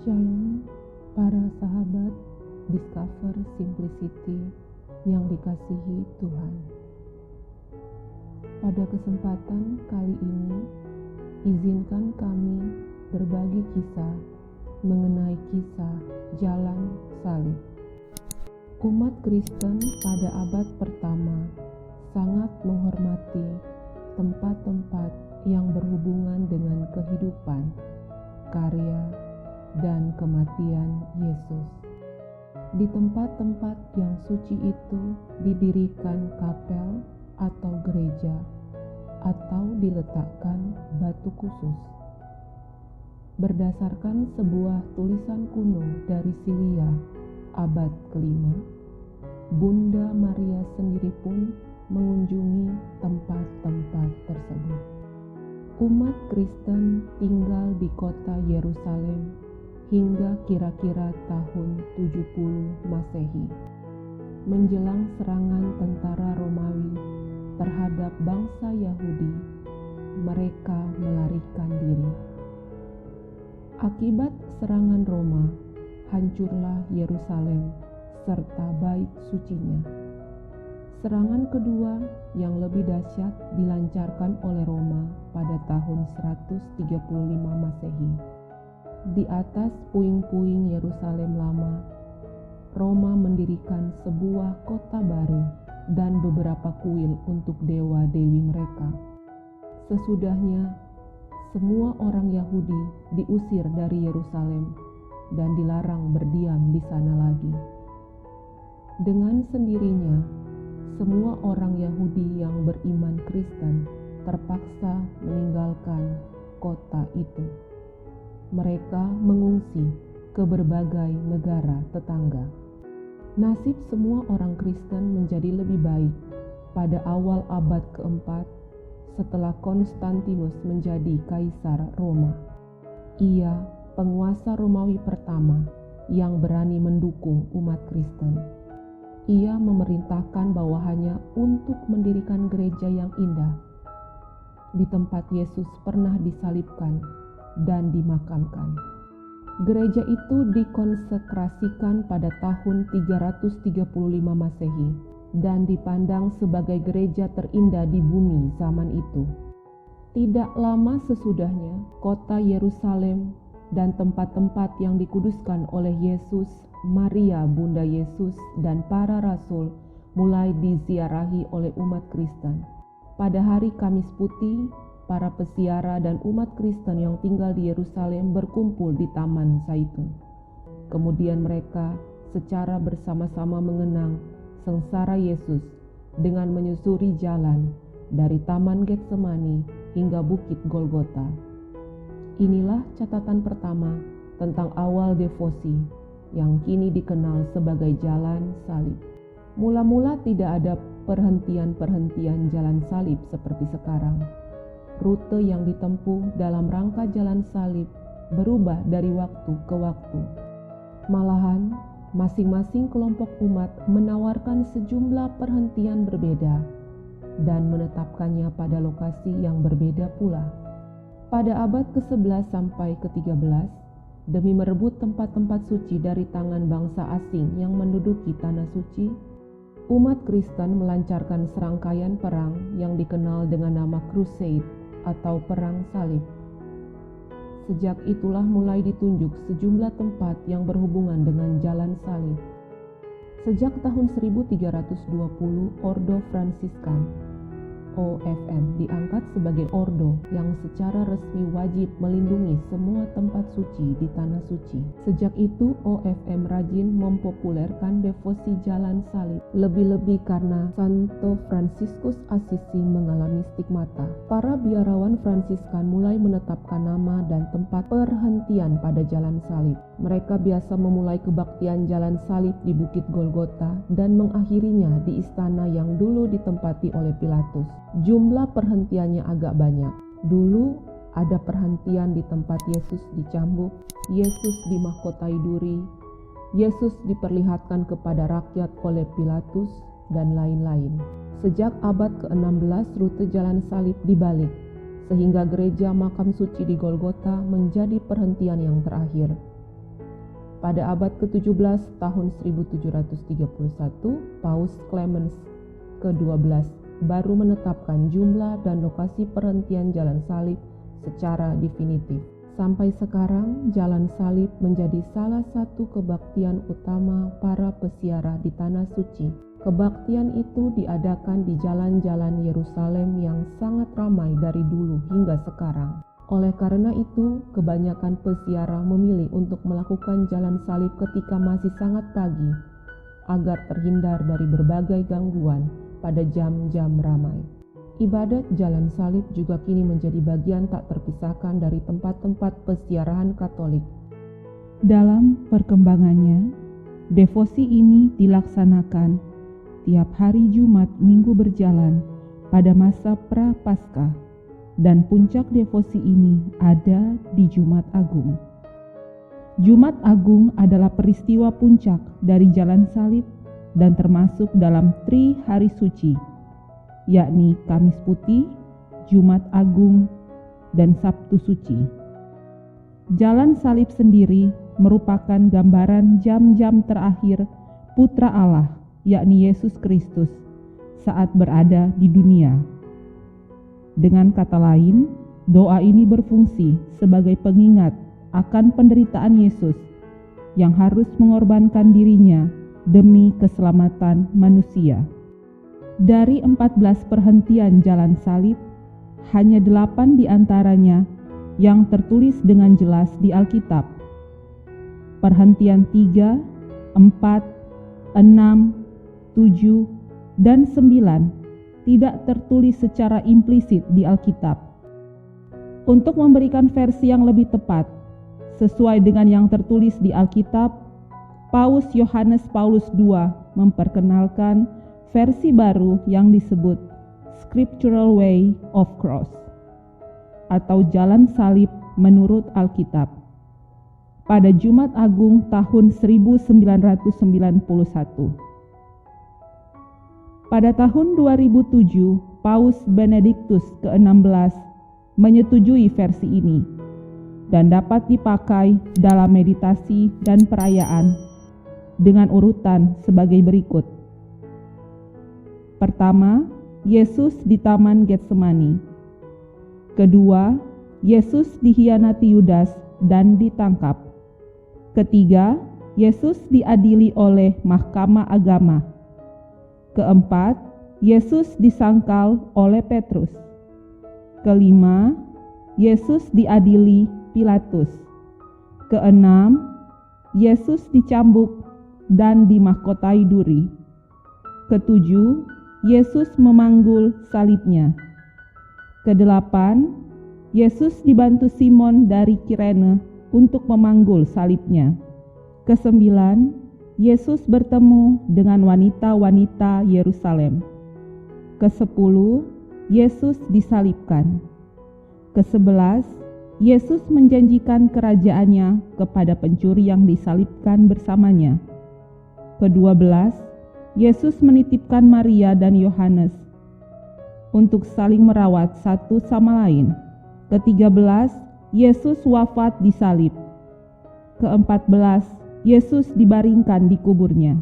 Shalom, para sahabat Discover Simplicity yang dikasihi Tuhan. Pada kesempatan kali ini, izinkan kami berbagi kisah mengenai kisah jalan salib. Umat Kristen pada abad pertama sangat menghormati tempat-tempat yang berhubungan dengan kehidupan, karya, dan kematian Yesus. Di tempat-tempat yang suci itu didirikan kapel atau gereja, atau diletakkan batu khusus. Berdasarkan sebuah tulisan kuno dari Syria abad ke-5, Bunda Maria sendiri pun mengunjungi tempat-tempat tersebut. Umat Kristen tinggal di kota Yerusalem hingga kira-kira tahun 70 Masehi. Menjelang serangan tentara Romawi terhadap bangsa Yahudi, mereka melarikan diri. Akibat serangan Roma, hancurlah Yerusalem serta bait sucinya. Serangan kedua yang lebih dahsyat dilancarkan oleh Roma pada tahun 135 Masehi. Di atas puing-puing Yerusalem lama, Roma mendirikan sebuah kota baru dan beberapa kuil untuk dewa-dewi mereka. Sesudahnya, semua orang Yahudi diusir dari Yerusalem dan dilarang berdiam di sana lagi. Dengan sendirinya, semua orang Yahudi yang beriman Kristen terpaksa meninggalkan kota itu. Mereka mengungsi ke berbagai negara tetangga. Nasib semua orang Kristen menjadi lebih baik pada awal abad keempat setelah Konstantinus menjadi kaisar Roma. Ia penguasa Romawi pertama yang berani mendukung umat Kristen. Ia memerintahkan bawahannya untuk mendirikan gereja yang indah di tempat Yesus pernah disalibkan dan dimakamkan. Gereja itu dikonsekrasikan pada tahun 335 Masehi dan dipandang sebagai gereja terindah di bumi zaman itu. Tidak lama sesudahnya, kota Yerusalem dan tempat-tempat yang dikuduskan oleh Yesus, Maria Bunda Yesus, dan para rasul mulai diziarahi oleh umat Kristen. Pada hari Kamis Putih, para peziarah dan umat Kristen yang tinggal di Yerusalem berkumpul di Taman Zaitun. Kemudian mereka secara bersama-sama mengenang sengsara Yesus dengan menyusuri jalan dari Taman Getsemani hingga Bukit Golgota. Inilah catatan pertama tentang awal devosi yang kini dikenal sebagai jalan salib. Mula-mula tidak ada perhentian-perhentian jalan salib seperti sekarang. Rute yang ditempuh dalam rangka jalan salib berubah dari waktu ke waktu. Malahan, masing-masing kelompok umat menawarkan sejumlah perhentian berbeda dan menetapkannya pada lokasi yang berbeda pula. Pada abad ke-11 sampai ke-13, demi merebut tempat-tempat suci dari tangan bangsa asing yang menduduki tanah suci, umat Kristen melancarkan serangkaian perang yang dikenal dengan nama Crusade atau Perang Salib. Sejak itulah mulai ditunjuk sejumlah tempat yang berhubungan dengan jalan salib. Sejak tahun 1320, Ordo Fransiskan OFM diangkat sebagai ordo yang secara resmi wajib melindungi semua tempat suci di tanah suci. Sejak itu OFM rajin mempopulerkan devosi jalan salib, lebih-lebih karena Santo Fransiskus Assisi mengalami stigmata. Para biarawan Fransiskan mulai menetapkan nama dan tempat perhentian pada jalan salib. Mereka biasa memulai kebaktian jalan salib di Bukit Golgota dan mengakhirinya di istana yang dulu ditempati oleh Pilatus. Jumlah perhentiannya agak banyak. Dulu ada perhentian di tempat Yesus dicambuk, Yesus dimahkotai duri, Yesus diperlihatkan kepada rakyat oleh Pilatus, dan lain-lain. Sejak abad ke-16 rute jalan salib dibalik, sehingga gereja makam suci di Golgota menjadi perhentian yang terakhir. Pada abad ke-17 tahun 1731, Paus Clemens ke-12 baru menetapkan jumlah dan lokasi perhentian jalan salib secara definitif. Sampai sekarang, jalan salib menjadi salah satu kebaktian utama para peziarah di Tanah Suci. Kebaktian itu diadakan di jalan-jalan Yerusalem yang sangat ramai dari dulu hingga sekarang. Oleh karena itu, kebanyakan peziarah memilih untuk melakukan jalan salib ketika masih sangat pagi, agar terhindar dari berbagai gangguan pada jam-jam ramai. Ibadat jalan salib juga kini menjadi bagian tak terpisahkan dari tempat-tempat peziarahan Katolik. Dalam perkembangannya, devosi ini dilaksanakan tiap hari Jumat Minggu berjalan pada masa pra-Paskah. Dan puncak devosi ini ada di Jumat Agung. Jumat Agung adalah peristiwa puncak dari jalan salib dan termasuk dalam Tri Hari Suci, yakni Kamis Putih, Jumat Agung, dan Sabtu Suci. Jalan salib sendiri merupakan gambaran jam-jam terakhir Putra Allah, yakni Yesus Kristus, saat berada di dunia. Dengan kata lain, doa ini berfungsi sebagai pengingat akan penderitaan Yesus yang harus mengorbankan dirinya demi keselamatan manusia. Dari 14 perhentian jalan salib, hanya 8 diantaranya yang tertulis dengan jelas di Alkitab. Perhentian 3, 4, 6, 7, dan 9 tidak tertulis secara implisit di Alkitab. Untuk memberikan versi yang lebih tepat, sesuai dengan yang tertulis di Alkitab, Paus Yohanes Paulus II memperkenalkan versi baru yang disebut Scriptural Way of Cross, atau jalan salib menurut Alkitab, pada Jumat Agung tahun 1991. Pada tahun 2007, Paus Benediktus ke-16 menyetujui versi ini dan dapat dipakai dalam meditasi dan perayaan dengan urutan sebagai berikut. Pertama, Yesus di Taman Getsemani. Kedua, Yesus dikhianati Yudas dan ditangkap. Ketiga, Yesus diadili oleh Mahkamah Agama. Keempat, Yesus disangkal oleh Petrus. Kelima, Yesus diadili Pilatus. Keenam, Yesus dicambuk dan dimahkotai duri. Ketujuh, Yesus memanggul salibnya. Kedelapan, Yesus dibantu Simon dari Kirene untuk memanggul salibnya. Kesembilan, Yesus bertemu dengan wanita-wanita Yerusalem. Kesepuluh, Yesus disalibkan. Kesebelas, Yesus menjanjikan kerajaannya kepada pencuri yang disalibkan bersamanya. Kedua belas, Yesus menitipkan Maria dan Yohanes untuk saling merawat satu sama lain. Ketiga belas, Yesus wafat di salib. Keempat belas, Yesus dibaringkan di kuburnya.